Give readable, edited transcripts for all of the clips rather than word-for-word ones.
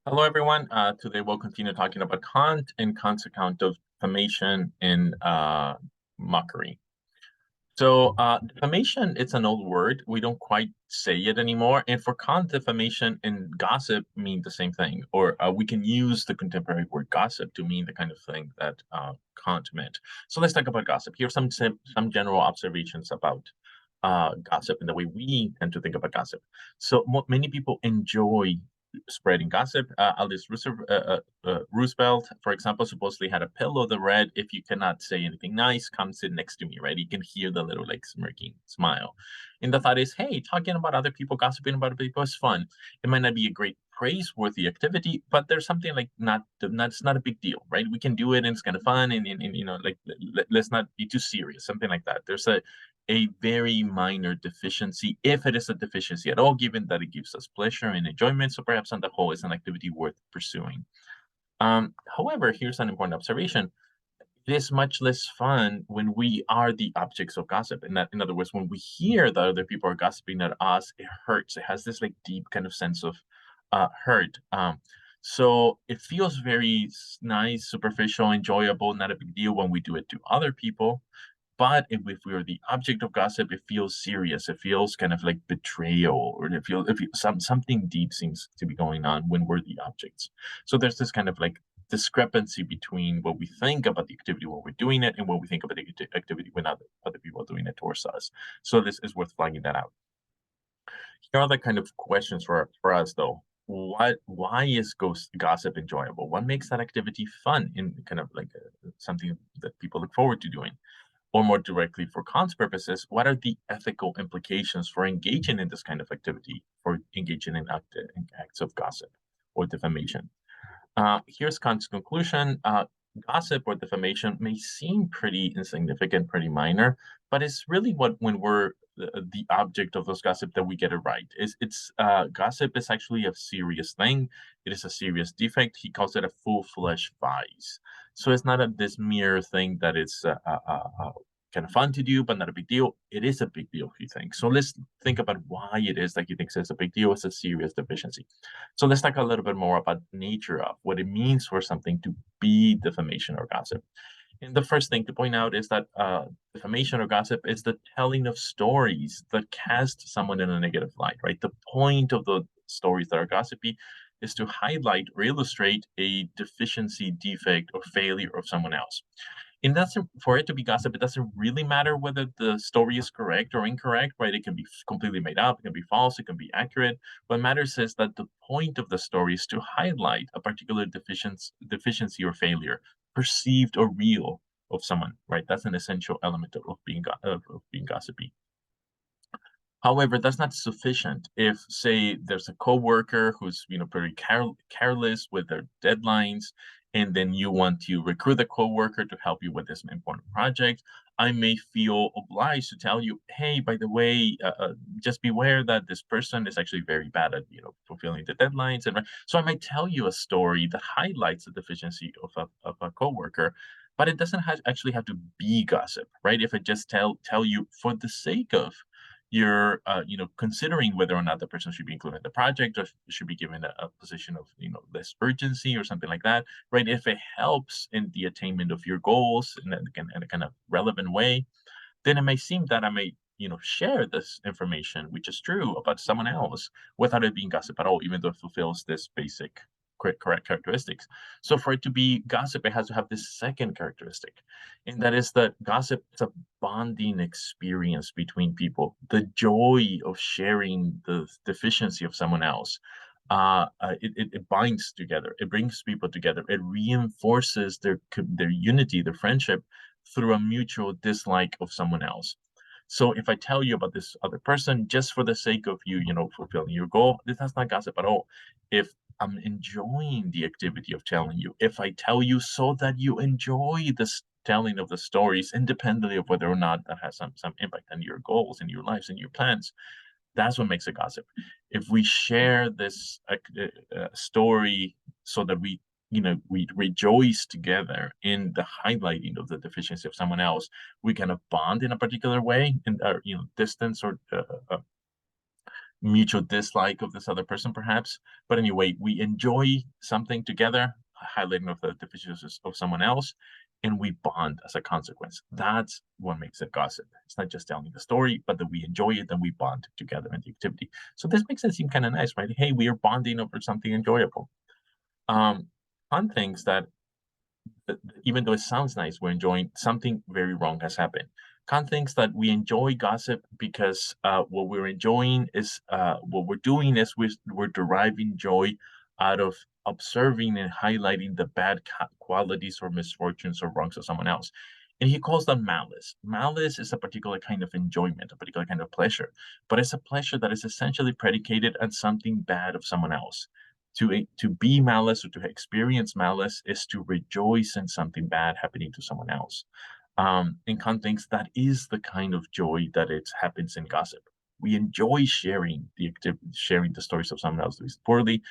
Hello, everyone. Today we'll continue talking about Kant and Kant's account of defamation and mockery. So, defamation, it's an old word. We don't quite say it anymore. And for Kant, defamation and gossip mean the same thing. Or we can use the contemporary word gossip to mean the kind of thing that Kant meant. So let's talk about gossip. Here are some general observations about gossip and the way we tend to think about gossip. So many people enjoy spreading gossip. Roosevelt, for example, supposedly had a pillow that read, "If you cannot say anything nice, come sit next to me," right? You can hear the little like smirking smile. And the thought is, hey, talking about other people, gossiping about other people is fun. It might not be a great praiseworthy activity, but there's something like it's not a big deal, right? We can do it and it's kind of fun and like let's not be too serious, something like that. There's a very minor deficiency, if it is a deficiency at all, given that it gives us pleasure and enjoyment. So perhaps on the whole, it's an activity worth pursuing. However, here's an important observation. It is much less fun when we are the objects of gossip. In other words, when we hear that other people are gossiping at us, it hurts. It has this like deep kind of sense of hurt. So it feels very nice, superficial, enjoyable, not a big deal when we do it to other people. But if we are the object of gossip, it feels serious. It feels kind of like betrayal, or something deep seems to be going on when we're the objects. So there's this kind of like discrepancy between what we think about the activity when we're doing it and what we think about the activity when other people are doing it towards us. So this is worth flagging that out. Here are the kind of questions for us though. Why is gossip enjoyable? What makes that activity fun and kind of like something that people look forward to doing? Or more directly for Kant's purposes, what are the ethical implications for engaging in this kind of activity, for engaging in acts of gossip or defamation? Here's Kant's conclusion. Gossip or defamation may seem pretty insignificant, pretty minor, but it's really when we're the object of those gossip that we get it right. Gossip is actually a serious thing. It is a serious defect. He calls it a full-fledged vice. So it's not this mere thing that it's kind of fun to do, but not a big deal. It is a big deal, he thinks. So let's think about why it is that he thinks it's a big deal. It's a serious deficiency. So let's talk a little bit more about the nature of what it means for something to be defamation or gossip. And the first thing to point out is that defamation or gossip is the telling of stories that cast someone in a negative light, right? The point of the stories that are gossipy is to highlight or illustrate a deficiency, defect, or failure of someone else. And that's for it to be gossip, it doesn't really matter whether the story is correct or incorrect, right? It can be completely made up, it can be false, it can be accurate. What matters is that the point of the story is to highlight a particular deficiency or failure, perceived or real, of someone, right? That's an essential element of being gossipy. However, that's not sufficient. If, say, there's a coworker who's very careless with their deadlines, and then you want to recruit the coworker to help you with this important project, I may feel obliged to tell you, hey, by the way, just beware that this person is actually very bad at fulfilling the deadlines, and so I might tell you a story that highlights the deficiency of a coworker. But it doesn't actually have to be gossip, right? If I just tell you for the sake of you're considering whether or not the person should be included in the project or should be given a position of less urgency or something like that, right? If it helps in the attainment of your goals in a kind of relevant way, then it may seem that I may share this information, which is true, about someone else without it being gossip at all, even though it fulfills this basic correct characteristics. So for it to be gossip, it has to have this second characteristic, and that is that gossip is a bonding experience between people. The joy of sharing the deficiency of someone else. It binds together. It brings people together. It reinforces their unity, their friendship, through a mutual dislike of someone else. So if I tell you about this other person just for the sake of fulfilling your goal, this is not gossip at all. If I'm enjoying the activity of telling you, if I tell you so that you enjoy this telling of the stories, independently of whether or not that has some impact on your goals and your lives and your plans, that's what makes it gossip. If we share this story so that we rejoice together in the highlighting of the deficiency of someone else, we kind of bond in a particular way in our distance or mutual dislike of this other person, perhaps. But anyway, we enjoy something together, highlighting of the deficiencies of someone else, and we bond as a consequence. That's what makes it gossip. It's not just telling the story, but that we enjoy it and we bond together in the activity. So this makes it seem kind of nice, right? Hey, we are bonding over something enjoyable. Fun things that even though it sounds nice, we're enjoying something very wrong has happened. Kant thinks that we enjoy gossip because what we're enjoying is what we're doing is we're deriving joy out of observing and highlighting the bad qualities or misfortunes or wrongs of someone else. And he calls them malice. Malice is a particular kind of enjoyment, a particular kind of pleasure, but it's a pleasure that is essentially predicated on something bad of someone else. To be malice or to experience malice is to rejoice in something bad happening to someone else. And Kant thinks that is the kind of joy that it happens in gossip. We enjoy sharing the stories of someone else who is poorly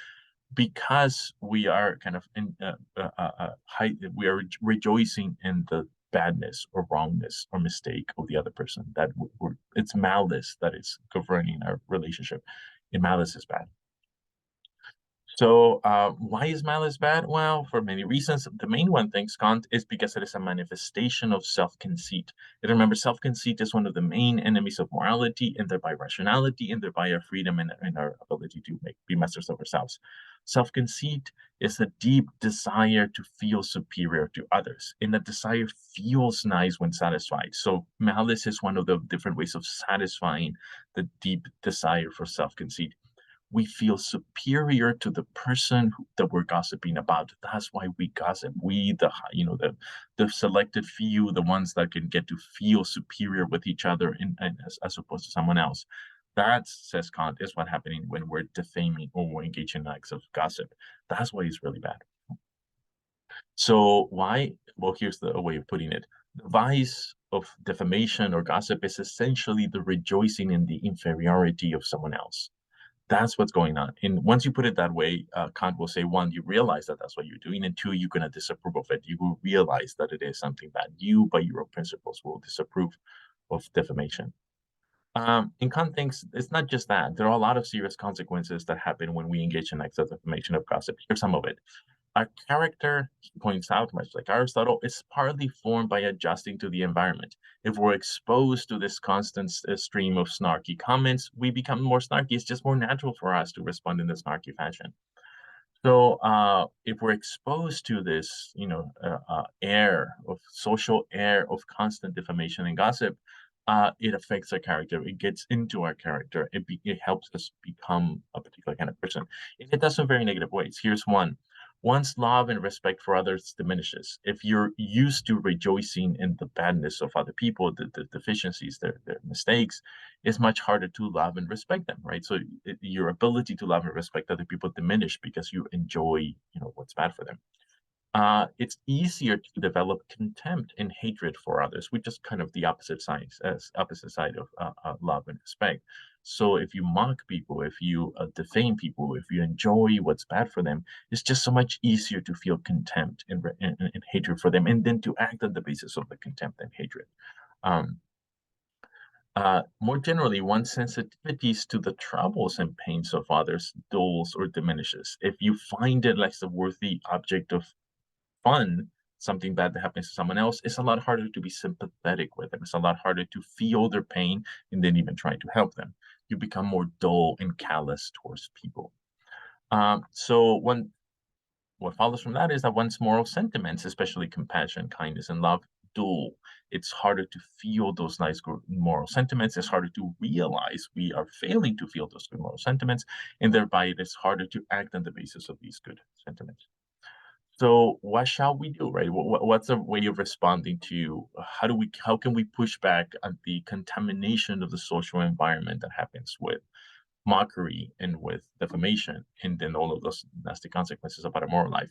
because we are kind of we are rejoicing in the badness or wrongness or mistake of the other person. That it's malice that is governing our relationship, and malice is bad. So, why is malice bad? Well, for many reasons. The main one, thinks Kant, is because it is a manifestation of self-conceit. And remember, self-conceit is one of the main enemies of morality, and thereby rationality, and thereby our freedom and our ability to be masters of ourselves. Self-conceit is a deep desire to feel superior to others, and that desire feels nice when satisfied. So, malice is one of the different ways of satisfying the deep desire for self-conceit. We feel superior to the person that we're gossiping about. That's why we gossip. We, the selected few, the ones that can get to feel superior with each other as opposed to someone else. That, says Kant, is what happening when we're defaming or we're engaging in acts of gossip. That's why it's really bad. So why? Well, here's the way of putting it. The vice of defamation or gossip is essentially the rejoicing in the inferiority of someone else. That's what's going on. And once you put it that way, Kant will say, one, you realize that that's what you're doing, and two, you're going to disapprove of it. You will realize that it is something bad. You, by your own principles, will disapprove of defamation. And Kant thinks it's not just that. There are a lot of serious consequences that happen when we engage in acts of defamation of gossip. Here's some of it. Our character, he points out, much like Aristotle, is partly formed by adjusting to the environment. If we're exposed to this constant stream of snarky comments, we become more snarky. It's just more natural for us to respond in this snarky fashion. So if we're exposed to this, air of social air of constant defamation and gossip, it affects our character. It gets into our character. It helps us become a particular kind of person. And it does some very negative ways. Here's one. Once love and respect for others diminishes, if you're used to rejoicing in the badness of other people, the deficiencies, their mistakes, it's much harder to love and respect them, right? So your ability to love and respect other people diminish because you enjoy, what's bad for them. It's easier to develop contempt and hatred for others, which is kind of the opposite side of love and respect. So if you mock people, if you defame people, if you enjoy what's bad for them, it's just so much easier to feel contempt and hatred for them, and then to act on the basis of the contempt and hatred. Um, more generally, one's sensitivities to the troubles and pains of others dulls or diminishes. If you find it like a worthy object of fun, something bad that happens to someone else, it's a lot harder to be sympathetic with them. It's a lot harder to feel their pain and then even try to help them. You become more dull and callous towards people. So what follows from that is that one's moral sentiments, especially compassion, kindness, and love, dull. It's harder to feel those nice moral sentiments. It's harder to realize we are failing to feel those good moral sentiments, and thereby it is harder to act on the basis of these good sentiments. So what shall we do, right? What's a way of responding to how can we push back at the contamination of the social environment that happens with mockery and with defamation, and then all of those nasty consequences about a moral life?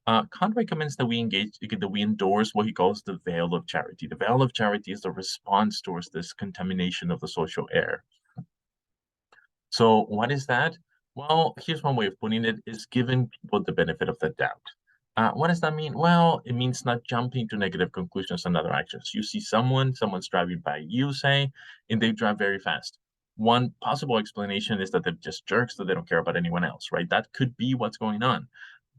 Kant recommends that we endorse what he calls the veil of charity. The veil of charity is the response towards this contamination of the social air. So what is that? Well, here's one way of putting it, is giving people the benefit of the doubt. What does that mean? Well, it means not jumping to negative conclusions on other actions. You see someone's driving by you, say, and they drive very fast. One possible explanation is that they're just jerks, that they don't care about anyone else, right? That could be what's going on,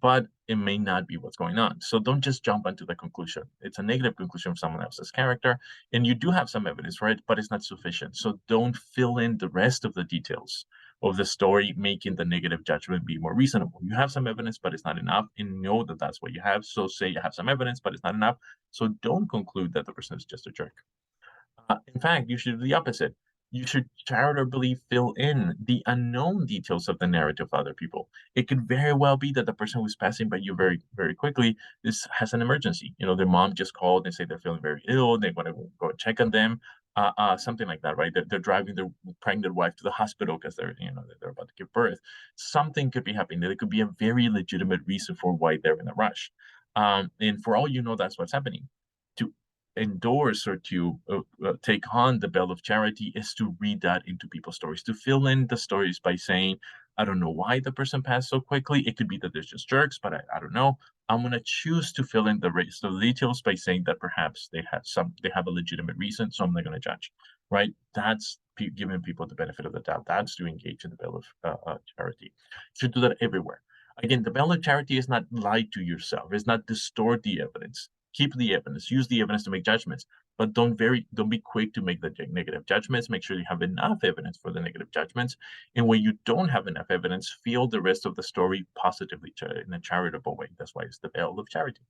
but it may not be what's going on. So don't just jump into the conclusion. It's a negative conclusion of someone else's character, and you do have some evidence for it, but it's not sufficient. So don't fill in the rest of the details of the story, making the negative judgment be more reasonable. You have some evidence, but it's not enough, and know that that's what you have. So say you have some evidence, but it's not enough. So don't conclude that the person is just a jerk. In fact, you should do the opposite. You should charitably fill in the unknown details of the narrative of other people. It could very well be that the person who's passing by you very, very quickly has an emergency. Their mom just called and say they're feeling very ill. They want to go and check on them, something like that, right? They're driving their pregnant wife to the hospital because they're about to give birth. Something could be happening. There could be a very legitimate reason for why they're in a rush. And for all you know, that's what's happening. To endorse or to take on the bell of charity is to read that into people's stories, to fill in the stories by saying, I don't know why the person passed so quickly. It could be that they're just jerks, but I don't know. I'm going to choose to fill in the rest of the details by saying that perhaps they have a legitimate reason, so I'm not going to judge, right? That's giving people the benefit of the doubt. That's to engage in the bell of charity. You should do that everywhere. Again, the bell of charity is not lie to yourself. It's not distort the evidence. Keep the evidence, use the evidence to make judgments, but don't be quick to make the negative judgments. Make sure you have enough evidence for the negative judgments. And when you don't have enough evidence, feel the rest of the story positively in a charitable way. That's why it's the bell of charity.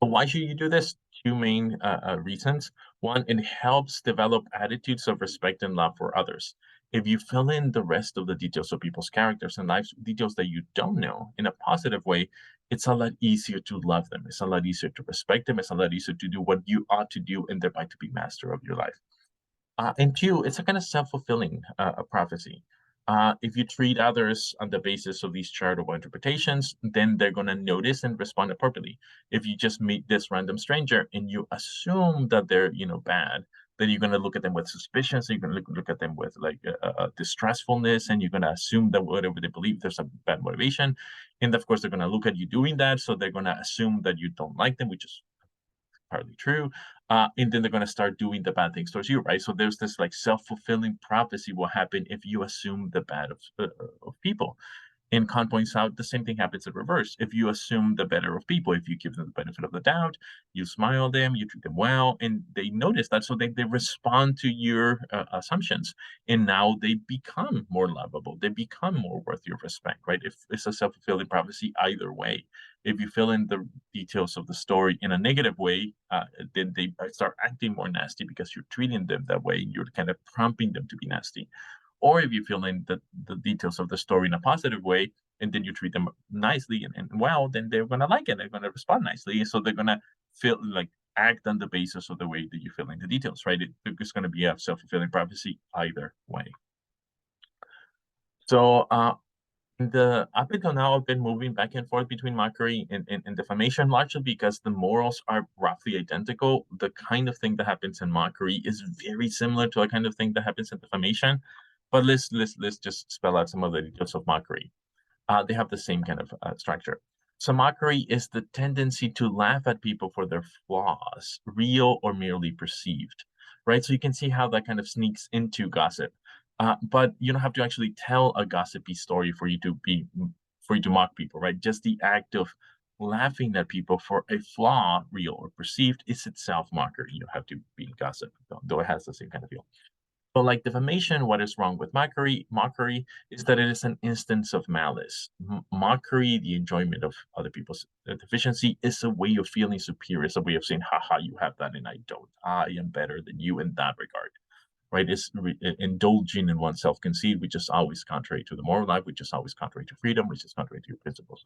But why should you do this? Two main reasons. One, it helps develop attitudes of respect and love for others. If you fill in the rest of the details of people's characters and lives, details that you don't know in a positive way, it's a lot easier to love them. It's a lot easier to respect them. It's a lot easier to do what you ought to do and thereby to be master of your life. And two, it's a kind of self-fulfilling prophecy. If you treat others on the basis of these charitable interpretations, then they're going to notice and respond appropriately. If you just meet this random stranger and you assume that they're, bad, then you're going to look at them with suspicion. So you're going to look at them with like distrustfulness, and you're going to assume that whatever they believe, there's a bad motivation. And of course, they're going to look at you doing that. So they're going to assume that you don't like them, which is partly true. And then they're going to start doing the bad things towards you, right? So there's this like self-fulfilling prophecy will happen if you assume the bad of people. And Kant points out the same thing happens in reverse. If you assume the better of people, if you give them the benefit of the doubt, you smile them, you treat them well, and they notice that, so they respond to your assumptions, and now they become more lovable. They become more worthy of respect, right? If it's a self-fulfilling prophecy either way. If you fill in the details of the story in a negative way, then they start acting more nasty because you're treating them that way. You're kind of prompting them to be nasty. Or if you fill in the details of the story in a positive way, and then you treat them nicely and well, then they're going to like it. They're going to respond nicely. So they're going to feel like act on the basis of the way that you fill in the details, right? It's going to be a self-fulfilling prophecy either way. So up until now, I've been moving back and forth between mockery and defamation, largely because the morals are roughly identical. The kind of thing that happens in mockery is very similar to the kind of thing that happens in defamation. But let's just spell out some of the details of mockery. They have the same kind of structure. So mockery is the tendency to laugh at people for their flaws, real or merely perceived, right? So you can see how that kind of sneaks into gossip. But you don't have to actually tell a gossipy story for you to mock people, right? Just the act of laughing at people for a flaw, real or perceived, is itself mockery. You have to be gossip, though it has the same kind of feel. But like defamation, what is wrong with mockery? Mockery is that it is an instance of malice. Mockery, the enjoyment of other people's deficiency, is a way of feeling superior. It's a way of saying, haha, you have that and I don't. I am better than you in that regard, right? It's indulging in one's self-conceit, which is always contrary to the moral life, which is always contrary to freedom, which is contrary to your principles.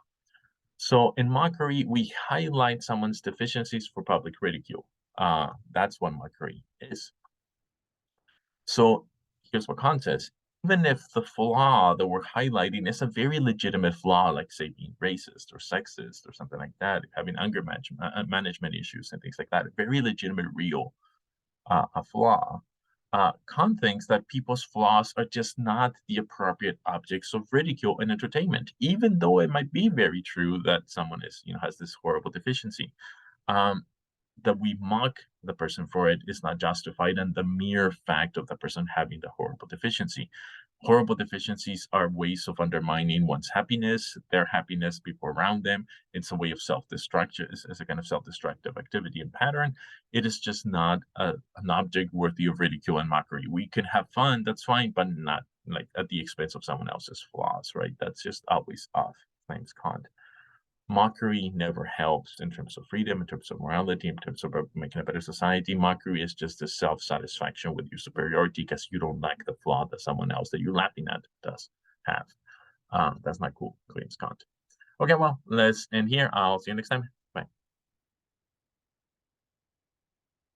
So in mockery, we highlight someone's deficiencies for public ridicule. That's what mockery is. So here's what Kant says. Even if the flaw that we're highlighting is a very legitimate flaw, like say being racist or sexist or something like that, having anger management issues and things like that, a very legitimate, real a flaw. Kant thinks that people's flaws are just not the appropriate objects of ridicule and entertainment, even though it might be very true that someone has this horrible deficiency. that we mock the person for it is not justified, and the mere fact of the person having the horrible deficiency. Horrible deficiencies are ways of undermining one's happiness, their happiness, people around them. It's a way of self-destruction, it's a kind of self-destructive activity and pattern. It is just not an object worthy of ridicule and mockery. We can have fun, that's fine, but not like at the expense of someone else's flaws, right? That's just always off, claims Kant. Mockery never helps in terms of freedom, in terms of morality, in terms of making a better society. Mockery is just a self-satisfaction with your superiority because you don't like the flaw that someone else that you're laughing at does have. That's not cool, claims Kant. Okay, well, let's end here. I'll see you next time.